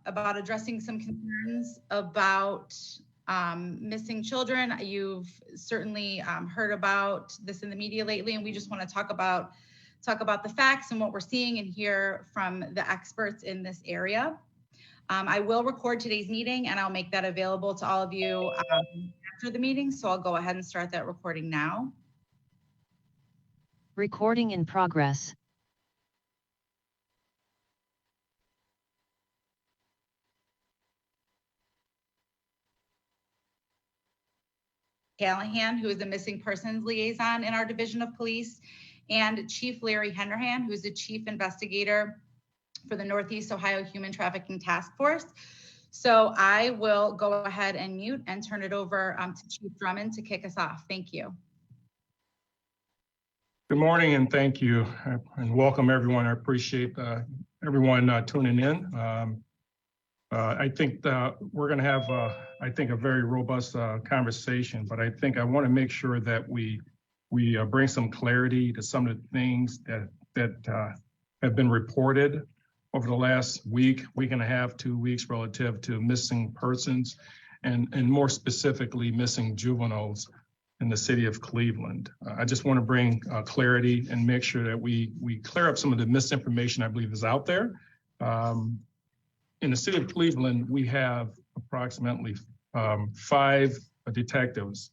about addressing some concerns about missing children. You've certainly heard about this in the media lately, and we just want to talk about the facts and what we're seeing and hear from the experts in this area. I will record today's meeting and I'll make that available to all of you after the meeting. So I'll go ahead and start that recording now. Recording in progress. Callahan, who is the missing persons liaison in our division of police, and Chief Larry Henderhan, who's the chief investigator for the Northeast Ohio Human Trafficking Task Force. So I will go ahead and mute and turn it over to Chief Drummond to kick us off. Thank you. Good morning and thank you and welcome everyone. I appreciate everyone tuning in. I think we're going to have, I think, a very robust conversation, but I think I want to make sure that we bring some clarity to some of the things that have been reported over the last week and a half, 2 weeks relative to missing persons and more specifically missing juveniles in the city of Cleveland. I just want to bring clarity and make sure that we clear up some of the misinformation I believe is out there. In the city of Cleveland, we have approximately 5 detectives,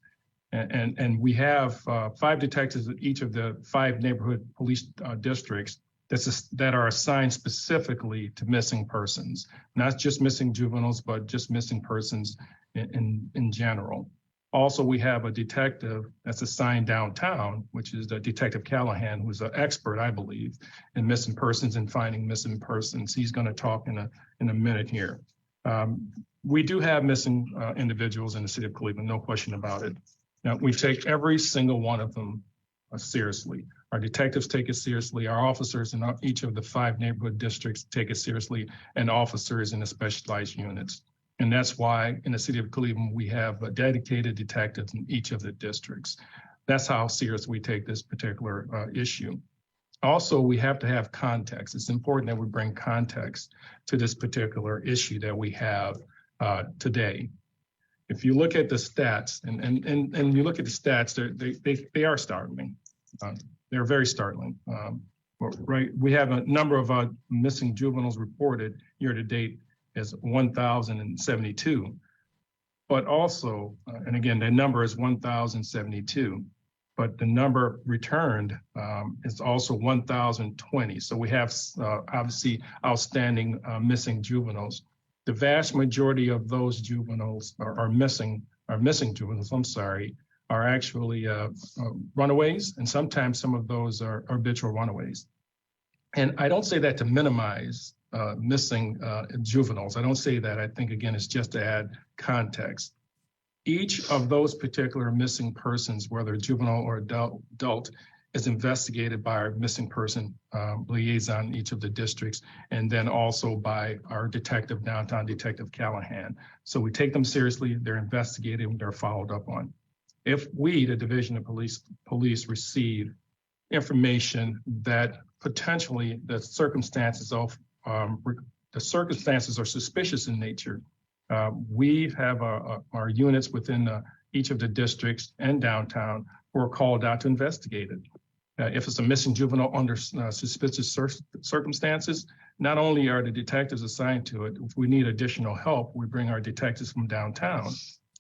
and we have 5 detectives in each of the 5 neighborhood police districts that are assigned specifically to missing persons, not just missing juveniles, but just missing persons in general. Also, we have a detective that's assigned downtown, which is Detective Callahan, who's an expert, I believe, in missing persons and finding missing persons. He's going to talk in a minute here. We do have missing individuals in the city of Cleveland, no question about it. Now, we take every single one of them seriously. Our detectives take it seriously. Our officers in each of the 5 neighborhood districts take it seriously, and officers in the specialized units. And that's why in the city of Cleveland, we have dedicated detectives in each of the districts. That's how serious we take this particular issue. Also, we have to have context. It's important that we bring context to this particular issue that we have today. If you look at the stats, and you look at the stats, they are startling. They're very startling. Right, we have a number of missing juveniles reported year to date as 1,072, but also, and again, the number is 1,072, but the number returned is also 1,020. So we have obviously outstanding missing juveniles. The vast majority of those juveniles are missing juveniles, are actually runaways, and sometimes some of those are habitual runaways. And I don't say that to minimize missing juveniles. I don't say that. I think, again, it's just to add context. Each of those particular missing persons, whether juvenile or adult, is investigated by our missing person liaison in each of the districts, and then also by our detective downtown, Detective Callahan. So we take them seriously, they're investigated, and they're followed up on. If we, the Division of Police, receive information that potentially the circumstances are suspicious in nature, we have our units within each of the districts and downtown who are called out to investigate it. If it's a missing juvenile under suspicious circumstances, not only are the detectives assigned to it, if we need additional help, we bring our detectives from downtown.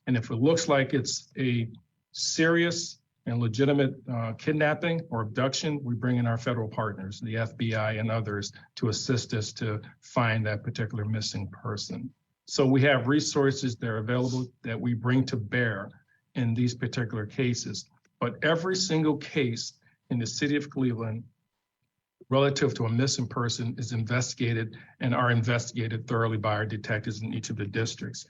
And if it looks like it's a serious and legitimate kidnapping or abduction, we bring in our federal partners, the FBI and others, to assist us to find that particular missing person. So we have resources that are available that we bring to bear in these particular cases. But every single case in the city of Cleveland relative to a missing person is investigated and are investigated thoroughly by our detectives in each of the districts.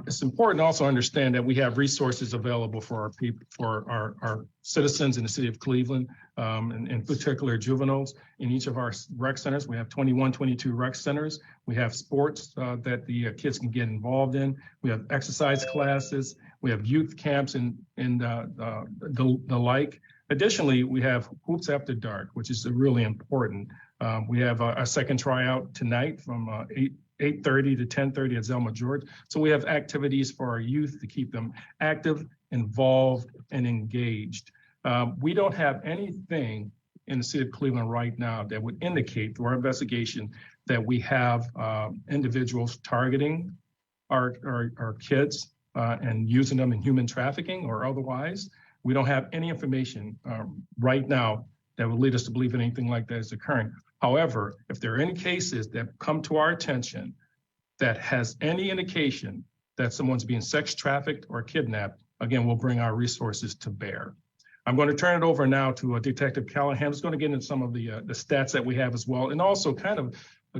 It's important to also understand that we have resources available for our people, for our citizens in the city of Cleveland, and in particular juveniles. In each of our rec centers, we have 21, 22 rec centers. We have sports that the kids can get involved in. We have exercise classes. We have youth camps and the like. Additionally, we have Hoops After Dark, which is really important. We have a second tryout tonight from 8 8:30 to 10:30 at Zelma George. So we have activities for our youth to keep them active, involved, and engaged. We don't have anything in the city of Cleveland right now that would indicate through our investigation that we have individuals targeting our kids and using them in human trafficking or otherwise. We don't have any information right now that would lead us to believe anything like that is occurring. However, if there are any cases that come to our attention that has any indication that someone's being sex trafficked or kidnapped, again, we'll bring our resources to bear. I'm going to turn it over now to Detective Callahan, who's going to get into some of the stats that we have as well, and also kind of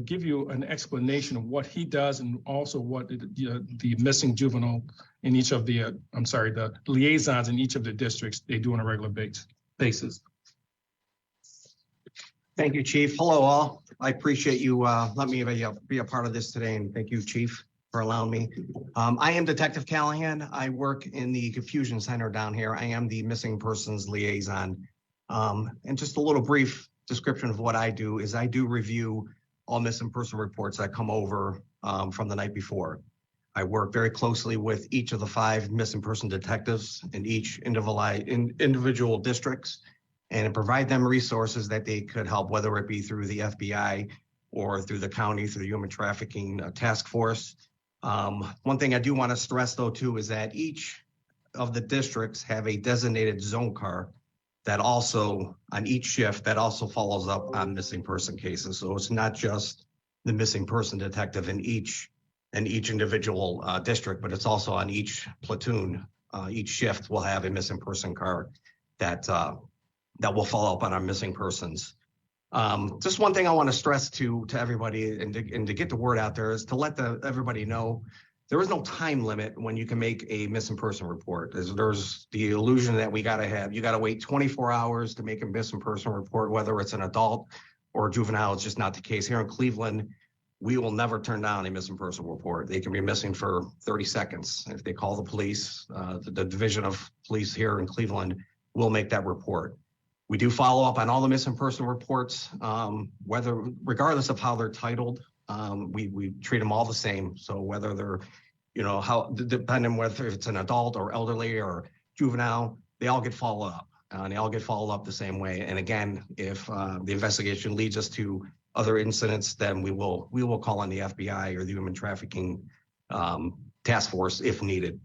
give you an explanation of what he does and also what the missing juvenile in each of the, the liaisons in each of the districts, they do on a regular basis. Thank you, Chief. Hello, all. I appreciate you letting me be a part of this today, and thank you, Chief, for allowing me. I am Detective Callahan. I work in the Confusion Center down here. I am the missing persons liaison. And just a little brief description of what I do is I do review all missing person reports that come over from the night before. I work very closely with each of the 5 missing person detectives in each individual districts and provide them resources that they could help, whether it be through the FBI or through the county, through the human trafficking task force. One thing I do want to stress though too is that each of the districts have a designated zone car that also on each shift that also follows up on missing person cases. So it's not just the missing person detective in each individual district, but it's also on each platoon. Each shift will have a missing person car that will follow up on our missing persons. Just one thing I want to stress to everybody and to get the word out there is to let everybody know there is no time limit when you can make a missing person report. There's the illusion that you got to wait 24 hours to make a missing person report, whether it's an adult or juvenile. It's just not the case. Here in Cleveland, we will never turn down a missing person report. They can be missing for 30 seconds. If they call the police, the division of police here in Cleveland will make that report. We do follow up on all the missing person reports, regardless of how they're titled. We treat them all the same. So whether they're, depending whether it's an adult or elderly or juvenile, they all get followed up. And they all get followed up the same way. And again, if the investigation leads us to other incidents, then we will call on the FBI or the human trafficking task force if needed.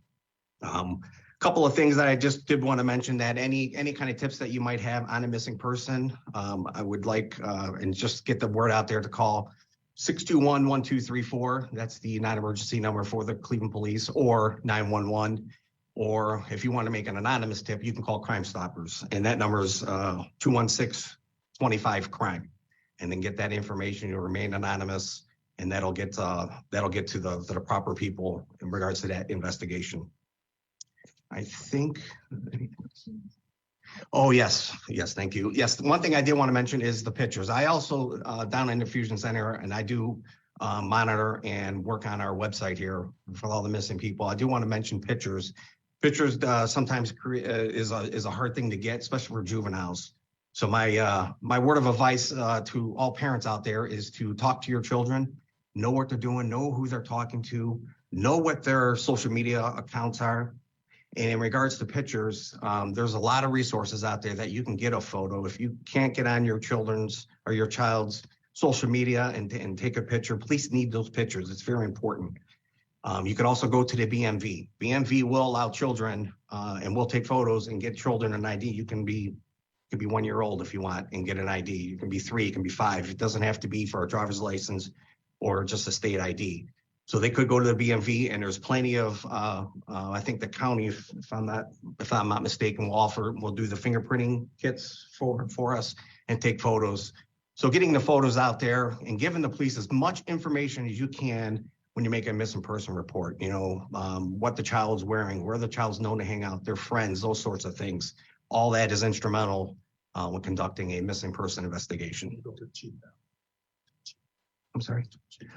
Couple of things that I just did want to mention, that any kind of tips that you might have on a missing person, I would like and just get the word out there to call 621-1234. That's the non-emergency number for the Cleveland Police, or 911. Or if you want to make an anonymous tip, you can call Crime Stoppers, and that number is 216-25-CRIME. And then get that information. You'll remain anonymous, and that'll get to the proper people in regards to that investigation. I think. Oh, yes, thank you. Yes, one thing I did want to mention is the pictures. I also, down in the Fusion Center, and I do monitor and work on our website here for all the missing people. I do want to mention pictures. Pictures sometimes is a hard thing to get, especially for juveniles. So my word of advice to all parents out there is to talk to your children, know what they're doing, know who they're talking to, know what their social media accounts are. And in regards to pictures, there's a lot of resources out there that you can get a photo. If you can't get on your children's or your child's social media and take a picture, police need those pictures. It's very important. You could also go to the BMV. BMV will allow children and will take photos and get children an ID. You can be 1 year old if you want and get an ID. You can be 3, you can be 5. It doesn't have to be for a driver's license or just a state ID. So they could go to the BMV, and there's plenty of, I think the county, if I'm not mistaken, will do the fingerprinting kits for us and take photos. So getting the photos out there and giving the police as much information as you can when you make a missing person report, what the child's wearing, where the child's known to hang out, their friends, those sorts of things. All that is instrumental when conducting a missing person investigation. I'm sorry.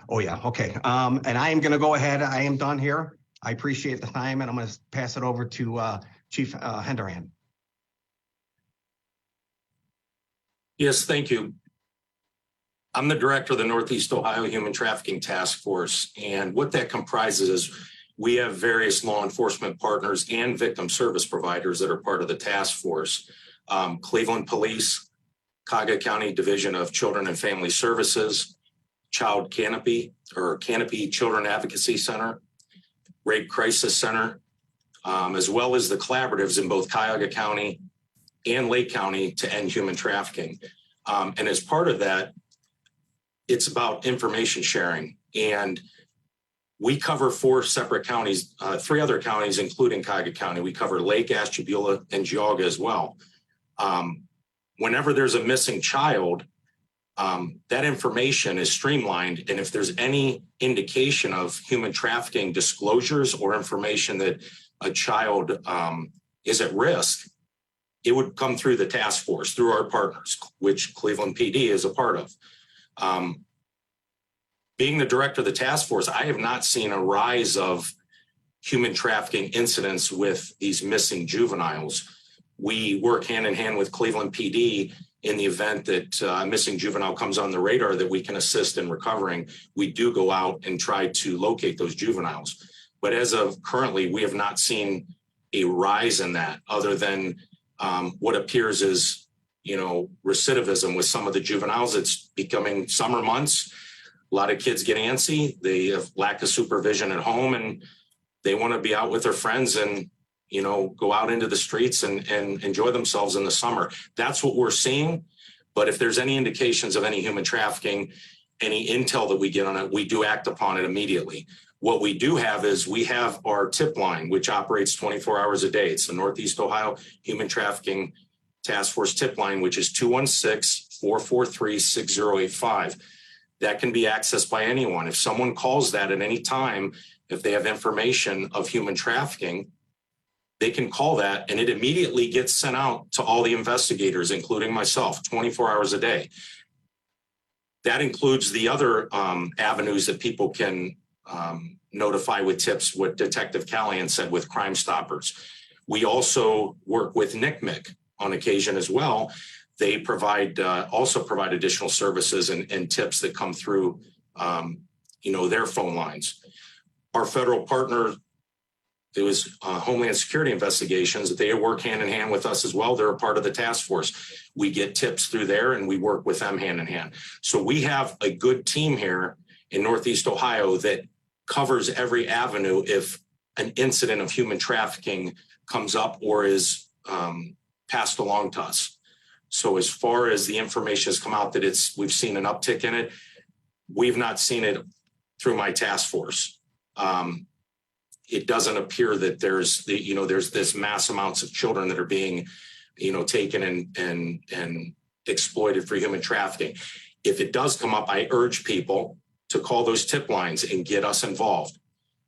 Oh, yeah. Okay. And I am going to go ahead. I am done here. I appreciate the time, and I'm going to pass it over to Chief Henderhan. Yes, thank you. I'm the director of the Northeast Ohio Human Trafficking Task Force, and what that comprises is we have various law enforcement partners and victim service providers that are part of the task force. Cleveland Police, Cuyahoga County Division of Children and Family Services, Child Canopy or Canopy Children Advocacy Center, Rape Crisis Center, as well as the collaboratives in both Cuyahoga County and Lake County to end human trafficking. And as part of that, it's about information sharing. And we cover 4 separate counties, 3 other counties, including Cuyahoga County. We cover Lake, Ashtabula, and Geauga as well. Whenever there's a missing child, that information is streamlined. And if there's any indication of human trafficking disclosures or information that a child is at risk, it would come through the task force, through our partners, which Cleveland PD is a part of. Being the director of the task force, I have not seen a rise of human trafficking incidents with these missing juveniles. We work hand in hand with Cleveland PD in the event that a missing juvenile comes on the radar that we can assist in recovering. We do go out and try to locate those juveniles. But as of currently, we have not seen a rise in that other than what appears as, recidivism with some of the juveniles. It's becoming summer months. A lot of kids get antsy. They have lack of supervision at home and they want to be out with their friends and, go out into the streets and enjoy themselves in the summer. That's what we're seeing. But if there's any indications of any human trafficking, any intel that we get on it, we do act upon it immediately. What we do have is we have our tip line, which operates 24 hours a day. It's the Northeast Ohio Human Trafficking Task Force tip line, which is 216-443-6085. That can be accessed by anyone. If someone calls that at any time, if they have information of human trafficking, they can call that and it immediately gets sent out to all the investigators, including myself, 24 hours a day. That includes the other avenues that people can notify with tips, what Detective Callahan said with Crime Stoppers. We also work with NCMEC on occasion as well. They also provide additional services and tips that come through, their phone lines. Our federal partner, it was Homeland Security Investigations. They work hand in hand with us as well. They're a part of the task force. We get tips through there and we work with them hand in hand. So we have a good team here in Northeast Ohio that covers every avenue if an incident of human trafficking comes up or is passed along to us. So as far as the information has come out that we've seen an uptick in it, we've not seen it through my task force. It doesn't appear that there's this mass amounts of children that are being, taken and exploited for human trafficking. If it does come up, I urge people to call those tip lines and get us involved.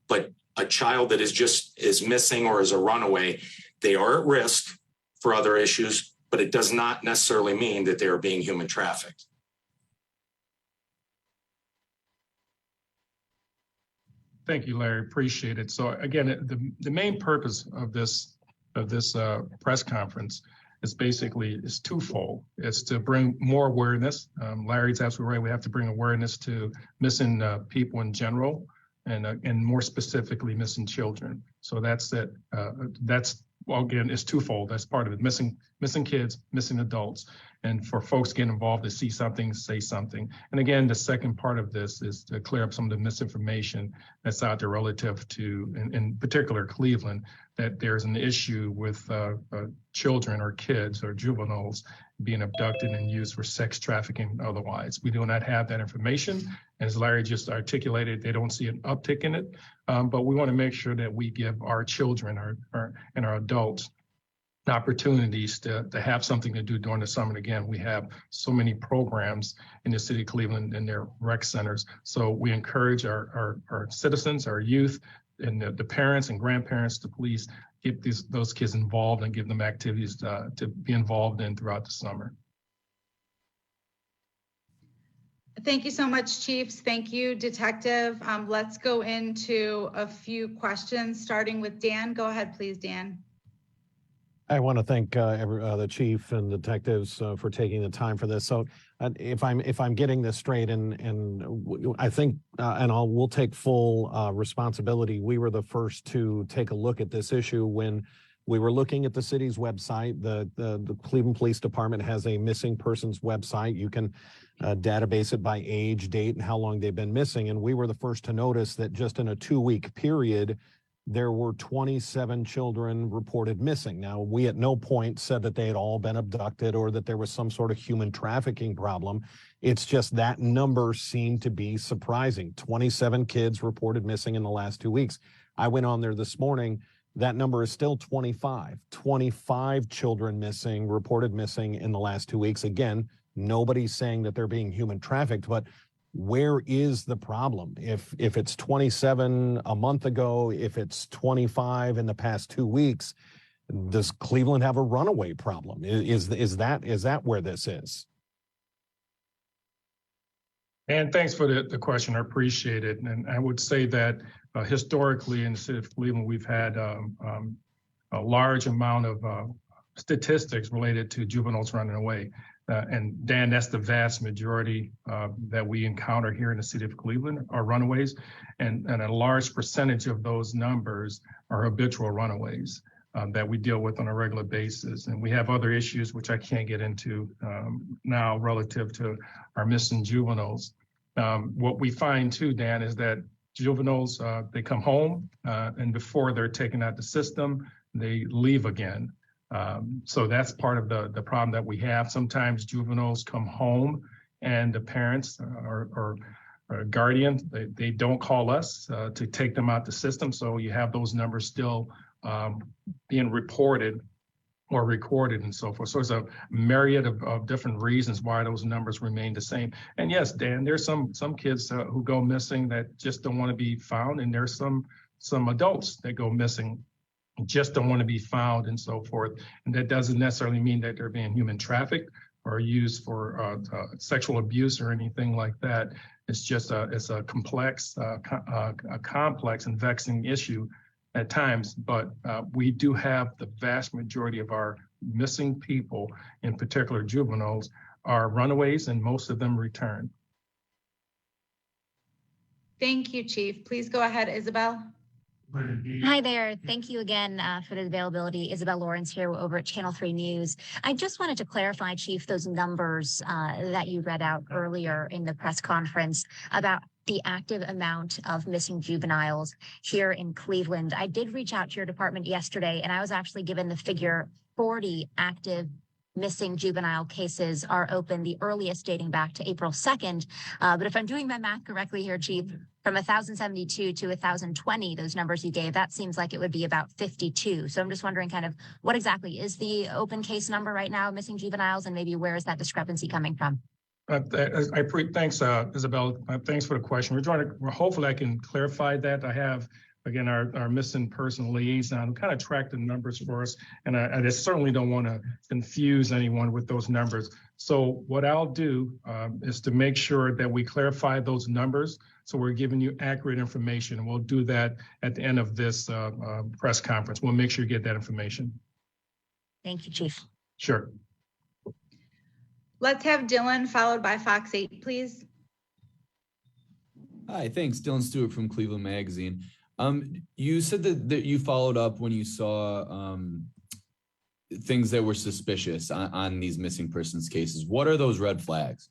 But a child that is missing or is a runaway, they are at risk for other issues, but it does not necessarily mean that they are being human trafficked. Thank you, Larry. Appreciate it. So again, the main purpose of this press conference is twofold. It's to bring more awareness. Larry's absolutely right. We have to bring awareness to missing people in general, and more specifically missing children. So that's it. It's twofold. That's part of it. Missing kids, missing adults, and for folks getting involved to see something, say something. And again, the second part of this is to clear up some of the misinformation that's out there relative to, in particular, Cleveland, that there's an issue with children or kids or juveniles being abducted and used for sex trafficking otherwise. We do not have that information. As Larry just articulated, they don't see an uptick in it, but we want to make sure that we give our children and our adults the opportunities to have something to do during the summer. And again, we have so many programs in the city of Cleveland and their rec centers. So we encourage our citizens, our youth, and the parents and grandparents to please get those kids involved and give them activities to be involved in throughout the summer. Thank you so much, Chiefs. Thank you, Detective. Let's go into a few questions, starting with Dan. Go ahead, please, Dan. I want to thank the chief and detectives for taking the time for this. So, if I'm getting this straight, and I think, we'll take full responsibility. We were the first to take a look at this issue when we were looking at the city's website. The Cleveland Police Department has a missing persons website. You can database it by age, date, and how long they've been missing. And we were the first to notice that just in a 2-week period, there were 27 children reported missing. Now, we at no point said that they had all been abducted or that there was some sort of human trafficking problem. It's just that number seemed to be surprising. 27 kids reported missing in the last 2 weeks. I went on there this morning. That number is still 25. 25 children missing, reported missing in the last 2 weeks. Again, nobody's saying that they're being human trafficked, but where is the problem? If it's 27 a month ago, if it's 25 in the past 2 weeks, does Cleveland have a runaway problem? Is that where this is? And thanks for the question. I appreciate it. And I would say that historically in the city of Cleveland, we've had a large amount of statistics related to juveniles running away. And Dan, that's the vast majority that we encounter here in the city of Cleveland are runaways. And a large percentage of those numbers are habitual runaways that we deal with on a regular basis. And we have other issues, which I can't get into now relative to our missing juveniles. What we find too, Dan, is that juveniles, they come home and before they're taken out the system, they leave again. So that's part of the problem that we have. Sometimes juveniles come home and the parents or guardians, they don't call us to take them out the system. So you have those numbers still being reported or recorded and so forth. So there's a myriad of different reasons why those numbers remain the same. And yes, Dan, there's some kids who go missing that just don't want to be found. And there's some adults that go missing just don't want to be found and so forth. And that doesn't necessarily mean that they're being human trafficked or used for sexual abuse or anything like that. It's just it's a complex and vexing issue at times, but we do have the vast majority of our missing people, in particular juveniles, are runaways, and most of them return. Thank you, Chief. Please go ahead, Isabel. Hi there. Thank you again for the availability. Isabel Lawrence here over at Channel 3 News. I just wanted to clarify, Chief, those numbers that you read out earlier in the press conference about the active amount of missing juveniles here in Cleveland. I did reach out to your department yesterday, and I was actually given the figure 40 active missing juvenile cases are open, the earliest dating back to April 2nd. But if I'm doing my math correctly here, Chief, from 1,072 to 1,020, those numbers you gave, that seems like it would be about 52. So I'm just wondering kind of what exactly is the open case number right now, missing juveniles, and maybe where is that discrepancy coming from? Thanks, Isabel. Thanks for the question. Hopefully I can clarify that. I have, again, our missing person liaison who kind of tracked the numbers for us. And I certainly don't want to confuse anyone with those numbers. So what I'll do is to make sure that we clarify those numbers. So we're giving you accurate information. And we'll do that at the end of this press conference. We'll make sure you get that information. Thank you, Chief. Sure. Let's have Dylan followed by Fox 8, please. Hi, thanks. Dylan Stewart from Cleveland Magazine. You said that you followed up when you saw things that were suspicious on these missing persons cases. What are those red flags?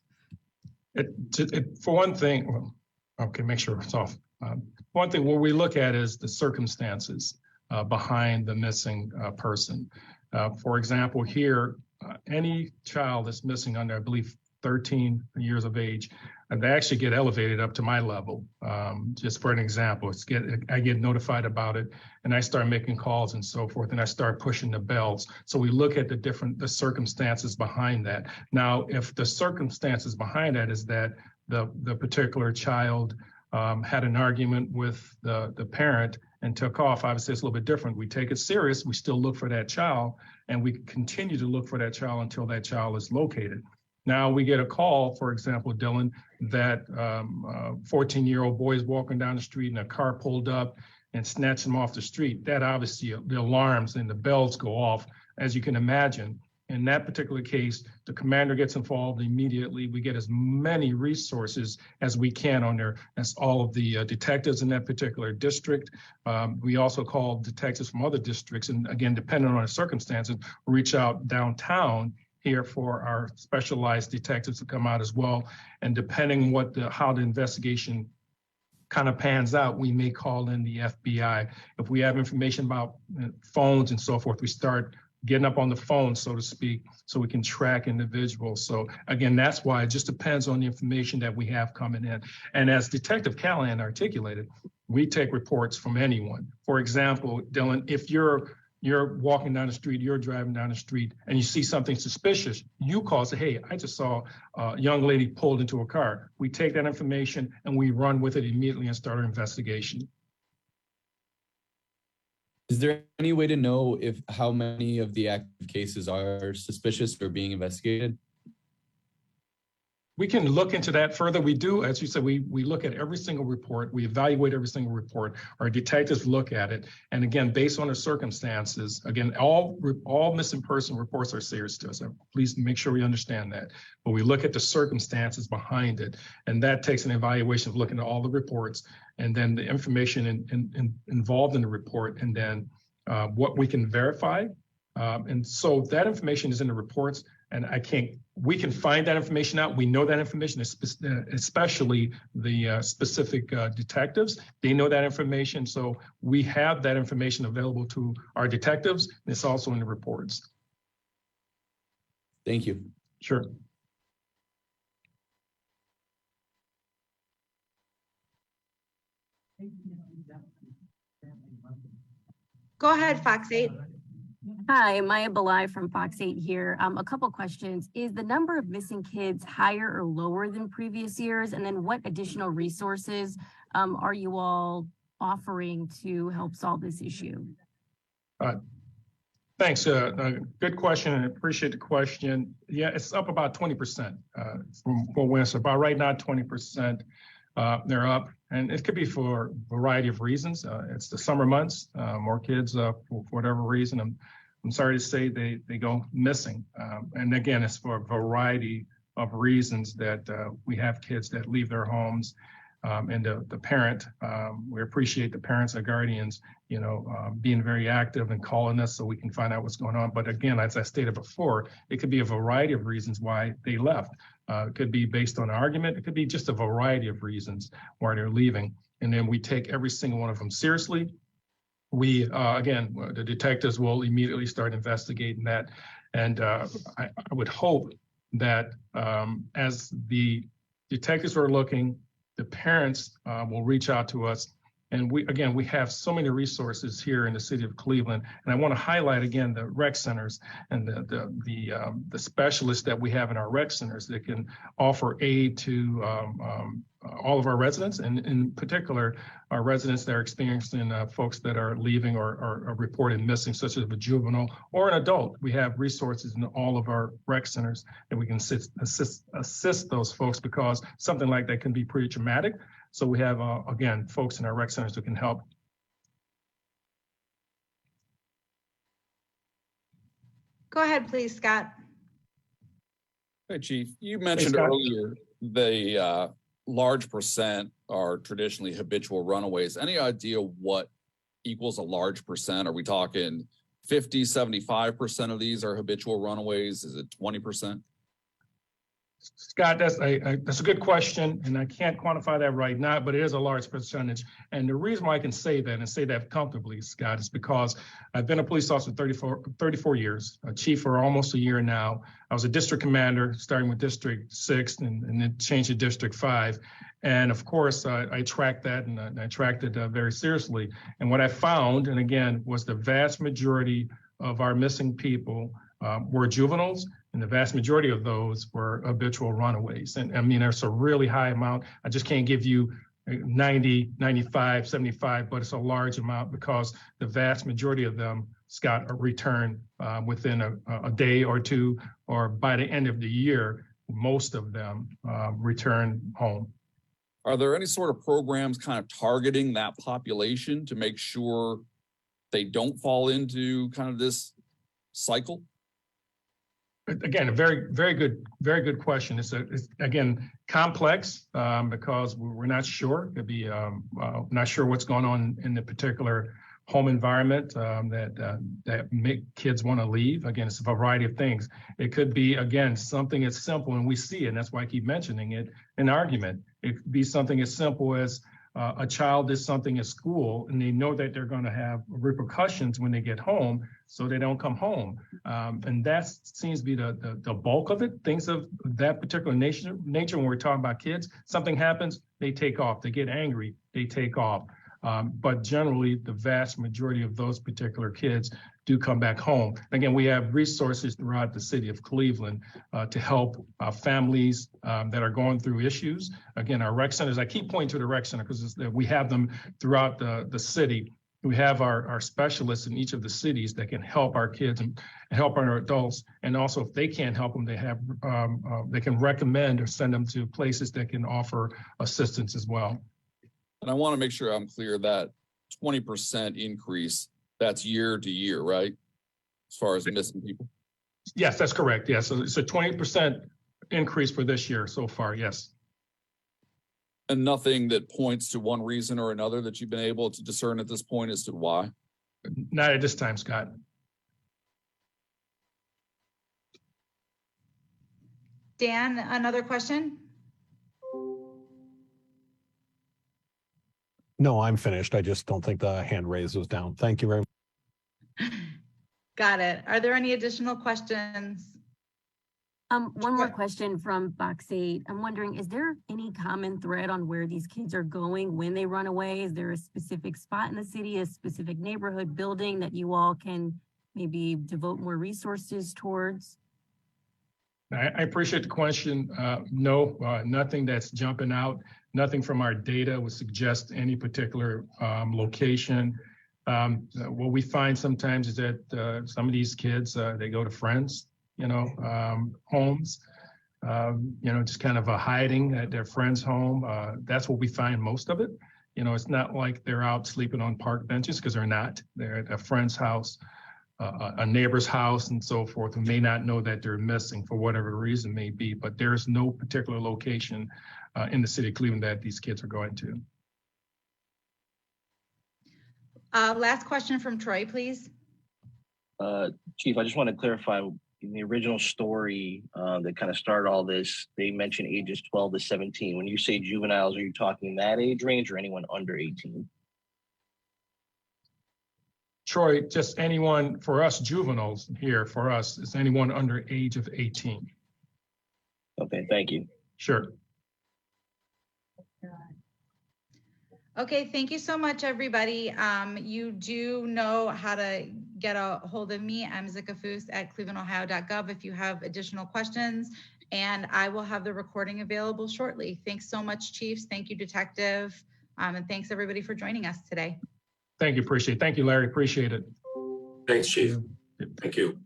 For one thing, well, okay, make sure it's off. One thing what we look at is the circumstances behind the missing person. For example, here, any child that's missing under, I believe, 13 years of age, they actually get elevated up to my level. Just for an example, I get notified about it and I start making calls and so forth, and I start pushing the bells. So we look at the circumstances behind that. Now, if the circumstances behind that is that the particular child had an argument with the parent and took off, obviously it's a little bit different. We take it serious, we still look for that child, and we continue to look for that child until that child is located. Now we get a call, for example, Dylan, that 14-year-old boy is walking down the street and a car pulled up and snatched him off the street. That obviously, the alarms and the bells go off, as you can imagine, in that particular case, the commander gets involved immediately. We get as many resources as we can on there, as all of the detectives in that particular district. We also call detectives from other districts, and again, depending on the circumstances, reach out downtown here for our specialized detectives to come out as well. And depending how the investigation kind of pans out, we may call in the FBI. If we have information about phones and so forth, we start getting up on the phone, so to speak, so we can track individuals. So again, that's why it just depends on the information that we have coming in. And as Detective Callahan articulated, we take reports from anyone. For example, Dylan, if you're walking down the street, you're driving down the street, and you see something suspicious, you call and say, hey, I just saw a young lady pulled into a car. We take that information and we run with it immediately and start our investigation. Is there any way to know how many of the active cases are suspicious or being investigated? We can look into that further. We do, as you said, we look at every single report. We evaluate every single report. Our detectives look at it. And again, based on the circumstances, again, all missing person reports are serious to us. So please make sure we understand that. But we look at the circumstances behind it. And that takes an evaluation of looking at all the reports and then the information involved in the report, and then what we can verify. And so that information is in the reports, and we can find that information out. We know that information, especially the specific detectives. They know that information. So we have that information available to our detectives. It's also in the reports. Thank you. Sure. Go ahead, Fox 8. Hi, Maya Belai from Fox 8 here. A couple questions. Is the number of missing kids higher or lower than previous years? And then what additional resources are you all offering to help solve this issue? Thanks. Good question, and I appreciate the question. Yeah, it's up about 20% from when it's about right now, 20%. They're up, and it could be for a variety of reasons. It's the summer months, more kids for whatever reason. I'm sorry to say they go missing. And again, it's for a variety of reasons that we have kids that leave their homes. And the parent, we appreciate the parents or guardians, being very active and calling us so we can find out what's going on. But again, as I stated before, it could be a variety of reasons why they left. It could be based on an argument. It could be just a variety of reasons why they're leaving. And then we take every single one of them seriously. We, again, the detectives will immediately start investigating that. And I would hope that as the detectives are looking, the parents will reach out to us. And we have so many resources here in the city of Cleveland. And I want to highlight again the rec centers and the specialists that we have in our rec centers that can offer aid to all of our residents, and in particular, our residents that are experiencing folks that are leaving or are reported missing, such as a juvenile or an adult. We have resources in all of our rec centers that we can assist those folks, because something like that can be pretty traumatic. So we have, again, folks in our rec centers who can help. Go ahead, please, Scott. Hey, Chief, you mentioned earlier the large percent are traditionally habitual runaways. Any idea what equals a large percent? Are we talking 50, 75% of these are habitual runaways? Is it 20%? Scott, that's a good question, and I can't quantify that right now, but it is a large percentage. And the reason why I can say that and say that comfortably, Scott, is because I've been a police officer 34 years, a chief for almost a year now. I was a district commander, starting with District 6 and then changed to District 5. And of course, I tracked that, and I tracked it very seriously. And what I found, and again, was the vast majority of our missing people were juveniles, and the vast majority of those were habitual runaways. And I mean, there's a really high amount. I just can't give you 90, 95, 75, but it's a large amount because the vast majority of them, Scott, are returned within a day or two, or by the end of the year, most of them return home. Are there any sort of programs kind of targeting that population to make sure they don't fall into kind of this cycle? Again, a very good question. It's again complex because we're not sure. Could be not sure what's going on in the particular home environment that make kids want to leave. Again, it's a variety of things. It could be, again, something as simple, and we see it, and that's why I keep mentioning it, an argument. It could be something as simple as a child did something at school, and they know that they're going to have repercussions when they get home, so they don't come home. And that seems to be the bulk of it. Things of that particular nature when we're talking about kids, something happens, they take off. They get angry, they take off. But generally, the vast majority of those particular kids do come back home. Again, we have resources throughout the city of Cleveland to help families that are going through issues. Again, our rec centers, I keep pointing to the rec center because we have them throughout the city. We have our specialists in each of the cities that can help our kids and help our adults. And also, if they can't help them, they can recommend or send them to places that can offer assistance as well. And I want to make sure I'm clear that 20% increase, that's year to year, right? As far as missing people? Yes, that's correct. Yes, so it's a 20% increase for this year so far, yes. And nothing that points to one reason or another that you've been able to discern at this point as to why? Not at this time, Scott. Dan, another question? No, I'm finished. I just don't think the hand raise was down. Thank you very much. Got it. Are there any additional questions? One more question from Box 8. I'm wondering, is there any common thread on where these kids are going when they run away? Is there a specific spot in the city, a specific neighborhood building that you all can maybe devote more resources towards? I appreciate the question. No, nothing that's jumping out. Nothing from our data would suggest any particular location. What we find sometimes is that some of these kids, they go to friends, homes, just kind of hiding at their friend's home. That's what we find most of it. It's not like they're out sleeping on park benches because they're not. They're at a friend's house, a neighbor's house, and so forth, who may not know that they're missing for whatever reason may be. But there's no particular location in the city of Cleveland that these kids are going to. Last question from Troy, please. Chief, I just want to clarify, in the original story that kind of started all this, they mentioned ages 12 to 17. When you say juveniles, are you talking that age range or anyone under 18? Troy, just anyone, for us juveniles here, for us, is anyone under age of 18. Okay, thank you. Sure. Okay, thank you so much, everybody. You do know how to get a hold of me. I'm Zikafus at clevelandohio.gov if you have additional questions, and I will have the recording available shortly. Thanks so much, Chiefs. Thank you, Detective. And thanks everybody for joining us today. Thank you, appreciate it. Thank you, Larry, appreciate it. Thanks, Chief. Thank you.